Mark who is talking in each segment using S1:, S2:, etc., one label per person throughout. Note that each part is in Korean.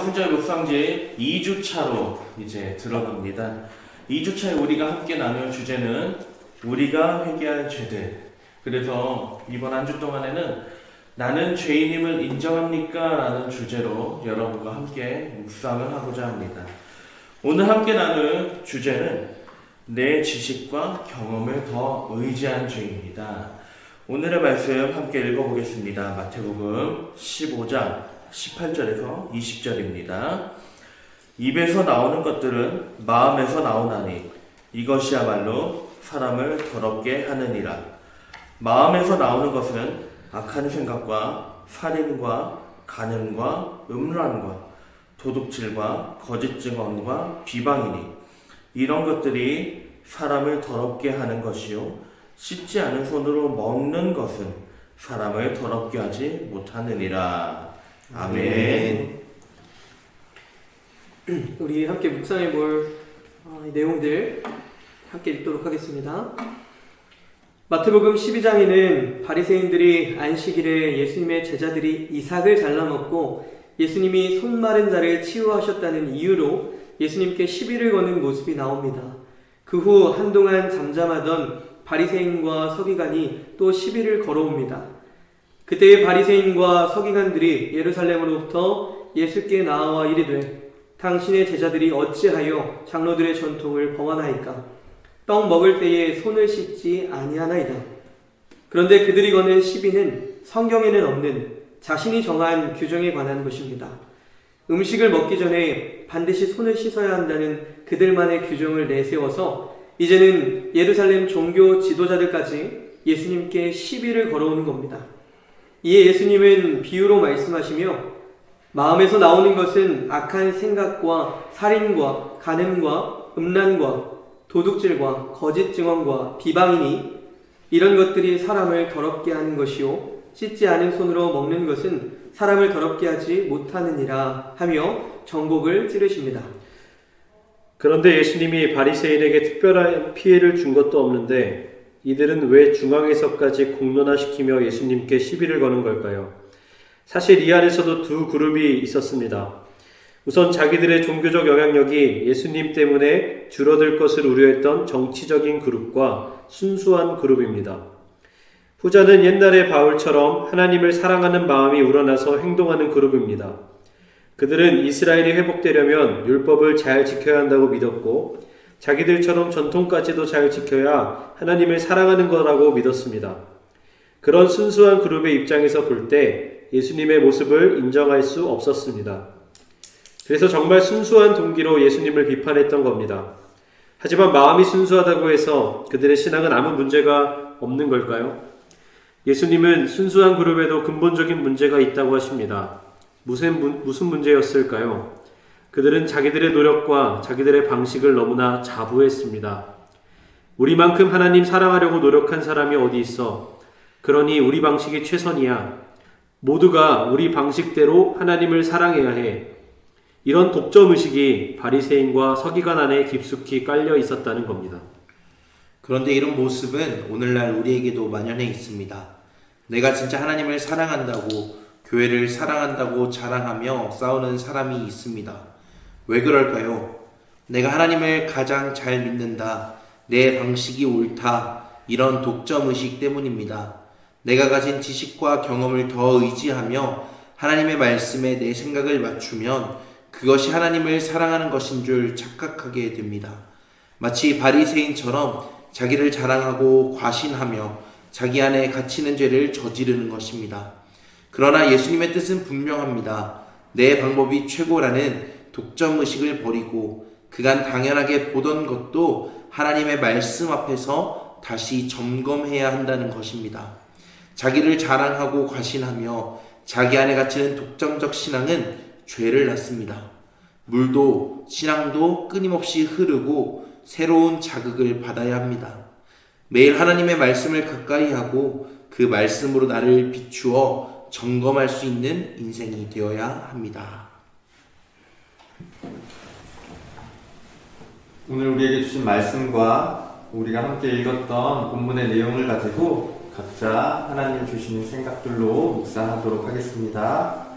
S1: 성자 묵상지 2주차로 이제 들어갑니다. 2주차에 우리가 함께 나눌 주제는 우리가 회개할 죄들. 그래서 이번 한 주 동안에는 나는 죄인임을 인정합니까? 라는 주제로 여러분과 함께 묵상을 하고자 합니다. 오늘 함께 나눌 주제는 내 지식과 경험을 더 의지한 죄입니다. 오늘의 말씀 함께 읽어보겠습니다. 마태복음 15장 18절에서 20절입니다. 입에서 나오는 것들은 마음에서 나오나니 이것이야말로 사람을 더럽게 하느니라. 마음에서 나오는 것은 악한 생각과 살인과 간음과 음란과 도둑질과 거짓 증언과 비방이니 이런 것들이 사람을 더럽게 하는 것이요 씻지 않은 손으로 먹는 것은 사람을 더럽게 하지 못하느니라. 아멘.
S2: 우리 함께 묵상해 볼 내용들 함께 읽도록 하겠습니다. 마태복음 12장에는 바리새인들이 안식일에 예수님의 제자들이 이삭을 잘라먹고 예수님이 손 마른 자를 치유하셨다는 이유로 예수님께 시비를 거는 모습이 나옵니다. 그 후 한동안 잠잠하던 바리새인과 서기관이 또 시비를 걸어옵니다. 그때의 바리새인과 서기관들이 예루살렘으로부터 예수께 나와 이르되 당신의 제자들이 어찌하여 장로들의 전통을 범하나이까? 떡 먹을 때에 손을 씻지 아니하나이다. 그런데 그들이 거는 시비는 성경에는 없는 자신이 정한 규정에 관한 것입니다. 음식을 먹기 전에 반드시 손을 씻어야 한다는 그들만의 규정을 내세워서 이제는 예루살렘 종교 지도자들까지 예수님께 시비를 걸어오는 겁니다. 이에 예수님은 비유로 말씀하시며 마음에서 나오는 것은 악한 생각과 살인과 간음과 음란과 도둑질과 거짓 증언과 비방이니 이런 것들이 사람을 더럽게 하는 것이요 씻지 않은 손으로 먹는 것은 사람을 더럽게 하지 못하느니라 하며 정곡을 찌르십니다.
S3: 그런데 예수님이 바리새인에게 특별한 피해를 준 것도 없는데 이들은 왜 중앙에서까지 공론화시키며 예수님께 시비를 거는 걸까요? 사실 이 안에서도 두 그룹이 있었습니다. 우선 자기들의 종교적 영향력이 예수님 때문에 줄어들 것을 우려했던 정치적인 그룹과 순수한 그룹입니다. 후자는 옛날의 바울처럼 하나님을 사랑하는 마음이 우러나서 행동하는 그룹입니다. 그들은 이스라엘이 회복되려면 율법을 잘 지켜야 한다고 믿었고 자기들처럼 전통까지도 잘 지켜야 하나님을 사랑하는 거라고 믿었습니다. 그런 순수한 그룹의 입장에서 볼 때 예수님의 모습을 인정할 수 없었습니다. 그래서 정말 순수한 동기로 예수님을 비판했던 겁니다. 하지만 마음이 순수하다고 해서 그들의 신앙은 아무 문제가 없는 걸까요? 예수님은 순수한 그룹에도 근본적인 문제가 있다고 하십니다. 무슨 문제였을까요? 그들은 자기들의 노력과 자기들의 방식을 너무나 자부했습니다. 우리만큼 하나님 사랑하려고 노력한 사람이 어디 있어? 그러니 우리 방식이 최선이야. 모두가 우리 방식대로 하나님을 사랑해야 해. 이런 독점의식이 바리새인과 서기관 안에 깊숙이 깔려 있었다는 겁니다.
S4: 그런데 이런 모습은 오늘날 우리에게도 만연해 있습니다. 내가 진짜 하나님을 사랑한다고, 교회를 사랑한다고 자랑하며 싸우는 사람이 있습니다. 왜 그럴까요? 내가 하나님을 가장 잘 믿는다, 내 방식이 옳다, 이런 독점의식 때문입니다. 내가 가진 지식과 경험을 더 의지하며 하나님의 말씀에 내 생각을 맞추면 그것이 하나님을 사랑하는 것인 줄 착각하게 됩니다. 마치 바리새인처럼 자기를 자랑하고 과신하며 자기 안에 갇히는 죄를 저지르는 것입니다. 그러나 예수님의 뜻은 분명합니다. 내 방법이 최고라는 독점의식을 버리고 그간 당연하게 보던 것도 하나님의 말씀 앞에서 다시 점검해야 한다는 것입니다. 자기를 자랑하고 과신하며 자기 안에 갇히는 독점적 신앙은 죄를 낳습니다. 물도 신앙도 끊임없이 흐르고 새로운 자극을 받아야 합니다. 매일 하나님의 말씀을 가까이 하고 그 말씀으로 나를 비추어 점검할 수 있는 인생이 되어야 합니다.
S5: 오늘 우리에게 주신 말씀과 우리가 함께 읽었던 본문의 내용을 가지고 각자 하나님 주시는 생각들로 묵상하도록 하겠습니다.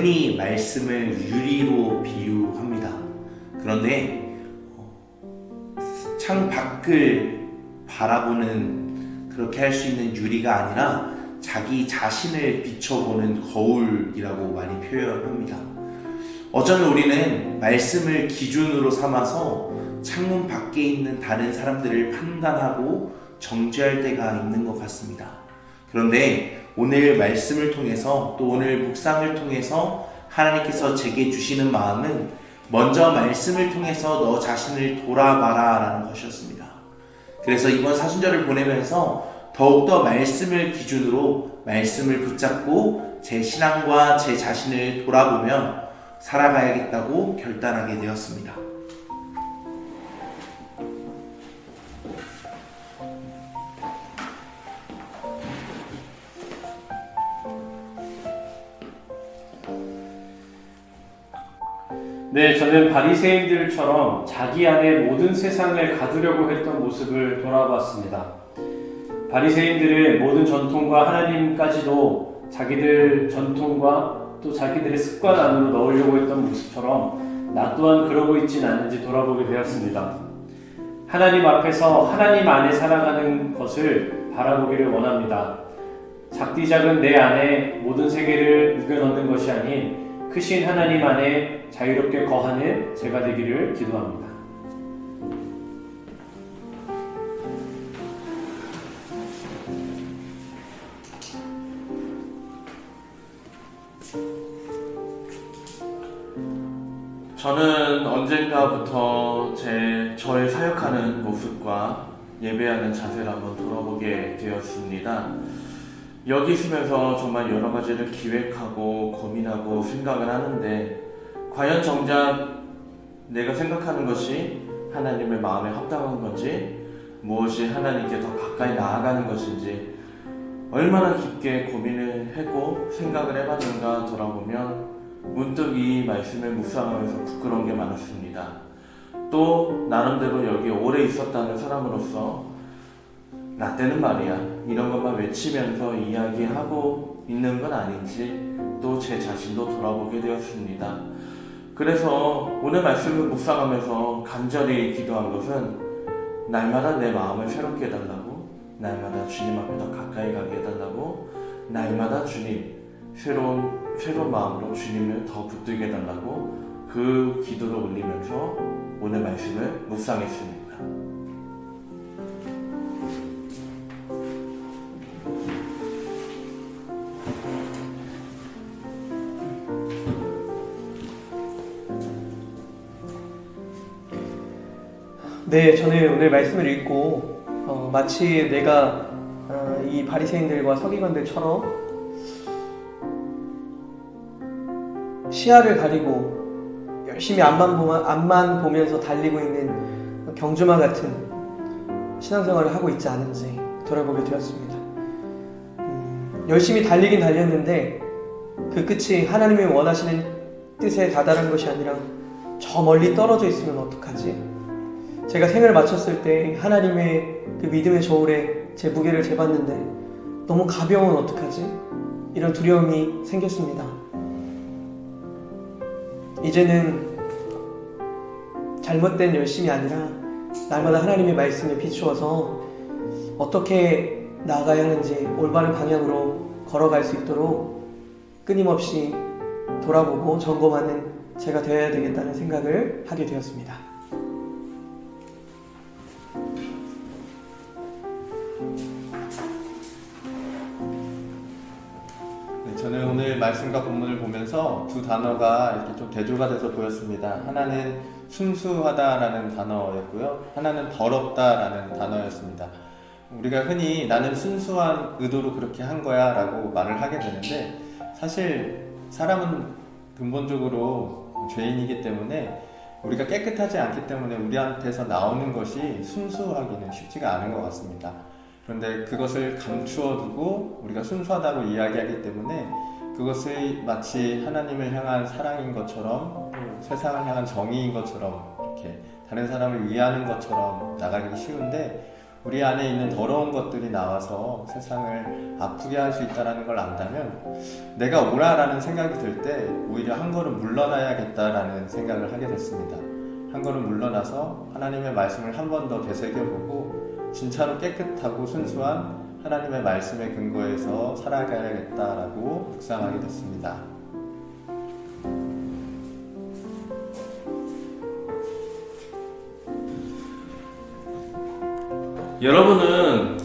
S4: 흔히 말씀을 유리로 비유합니다. 그런데 창 밖을 바라보는 그렇게 할 수 있는 유리가 아니라 자기 자신을 비춰보는 거울이라고 많이 표현합니다. 어쩌면 우리는 말씀을 기준으로 삼아서 창문 밖에 있는 다른 사람들을 판단하고 정죄할 때가 있는 것 같습니다. 그런데 오늘 말씀을 통해서 또 오늘 묵상을 통해서 하나님께서 제게 주시는 마음은 먼저 말씀을 통해서 너 자신을 돌아봐라 라는 것이었습니다. 그래서 이번 사순절을 보내면서 더욱더 말씀을 기준으로 말씀을 붙잡고 제 신앙과 제 자신을 돌아보며 살아가야겠다고 결단하게 되었습니다.
S3: 네, 저는 바리새인들처럼 자기 안에 모든 세상을 가두려고 했던 모습을 돌아봤습니다. 바리새인들은 모든 전통과 하나님까지도 자기들 전통과 또 자기들의 습관 안으로 넣으려고 했던 모습처럼 나 또한 그러고 있진 않은지 돌아보게 되었습니다. 하나님 앞에서 하나님 안에 살아가는 것을 바라보기를 원합니다. 작디 작은 내 안에 모든 세계를 우겨넣는 것이 아닌 크신 하나님 안에 자유롭게 거하는 제가 되기를 기도합니다.
S1: 저는 언젠가부터 저의 사역하는 모습과 예배하는 자세를 한번 돌아보게 되었습니다. 여기 있으면서 정말 여러 가지를 기획하고 고민하고 생각을 하는데 과연 정작 내가 생각하는 것이 하나님의 마음에 합당한 건지 무엇이 하나님께 더 가까이 나아가는 것인지 얼마나 깊게 고민을 했고 생각을 해봤는가 돌아보면 문득 이 말씀을 묵상하면서 부끄러운 게 많았습니다. 또 나름대로 여기 오래 있었다는 사람으로서 나 때는 말이야 이런 것만 외치면서 이야기하고 있는 건 아닌지 또 제 자신도 돌아보게 되었습니다. 그래서 오늘 말씀을 묵상하면서 간절히 기도한 것은 날마다 내 마음을 새롭게 해달라고, 날마다 주님 앞에 더 가까이 가게 해달라고, 날마다 주님 새로운 마음으로 주님을 더 붙들게 해달라고 그 기도를 올리면서 오늘 말씀을 묵상했습니다.
S2: 네, 저는 오늘 말씀을 읽고 마치 내가 이 바리새인들과 서기관들처럼 시야를 가리고 열심히 앞만 보면서 달리고 있는 경주마 같은 신앙생활을 하고 있지 않은지 돌아보게 되었습니다. 열심히 달리긴 달렸는데 그 끝이 하나님이 원하시는 뜻에 다다른 것이 아니라 저 멀리 떨어져 있으면 어떡하지? 제가 생을 마쳤을 때 하나님의 그 믿음의 저울에 제 무게를 재봤는데 너무 가벼우면 어떡하지? 이런 두려움이 생겼습니다. 이제는 잘못된 열심이 아니라 날마다 하나님의 말씀에 비추어서 어떻게 나아가야 하는지 올바른 방향으로 걸어갈 수 있도록 끊임없이 돌아보고 점검하는 제가 되어야 되겠다는 생각을 하게 되었습니다.
S5: 저는 오늘 말씀과 본문을 보면서 두 단어가 이렇게 좀 대조가 돼서 보였습니다. 하나는 순수하다라는 단어였고요. 하나는 더럽다라는 단어였습니다. 우리가 흔히 나는 순수한 의도로 그렇게 한 거야 라고 말을 하게 되는데 사실 사람은 근본적으로 죄인이기 때문에 우리가 깨끗하지 않기 때문에 우리한테서 나오는 것이 순수하기는 쉽지가 않은 것 같습니다. 그런데 그것을 감추어 두고 우리가 순수하다고 이야기하기 때문에 그것을 마치 하나님을 향한 사랑인 것처럼 세상을 향한 정의인 것처럼 이렇게 다른 사람을 위하는 것처럼 나가기 쉬운데 우리 안에 있는 더러운 것들이 나와서 세상을 아프게 할 수 있다는 걸 안다면 내가 옳아라는 생각이 들 때 오히려 한 걸음 물러나야겠다라는 생각을 하게 됐습니다. 한 걸음 물러나서 하나님의 말씀을 한 번 더 되새겨보고 진짜로 깨끗하고 순수한 하나님의 말씀의 근거에서 살아가야겠다라고 묵상하게 됐습니다.
S1: 여러분은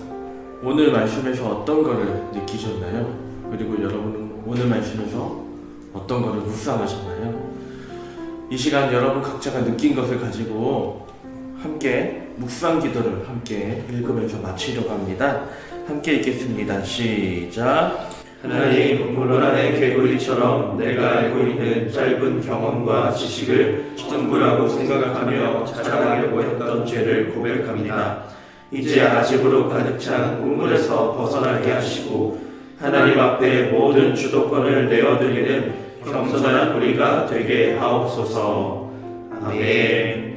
S1: 오늘 말씀에서 어떤 거를 느끼셨나요? 그리고 여러분은 오늘 말씀에서 어떤 거를 묵상하셨나요? 이 시간 여러분 각자가 느낀 것을 가지고 함께 묵상 기도를 함께 읽으면서 마치려고 합니다. 함께 읽겠습니다. 시작.
S3: 하나님, 물론 안의 개구리처럼 내가 알고 있는 짧은 경험과 지식을 전부라고 생각하며 자랑하려고 했던 죄를 고백합니다. 이제 아집으로 가득 찬 우물에서 벗어나게 하시고 하나님 앞에 모든 주도권을 내어드리는 겸손한 우리가 되게 하옵소서. 아멘.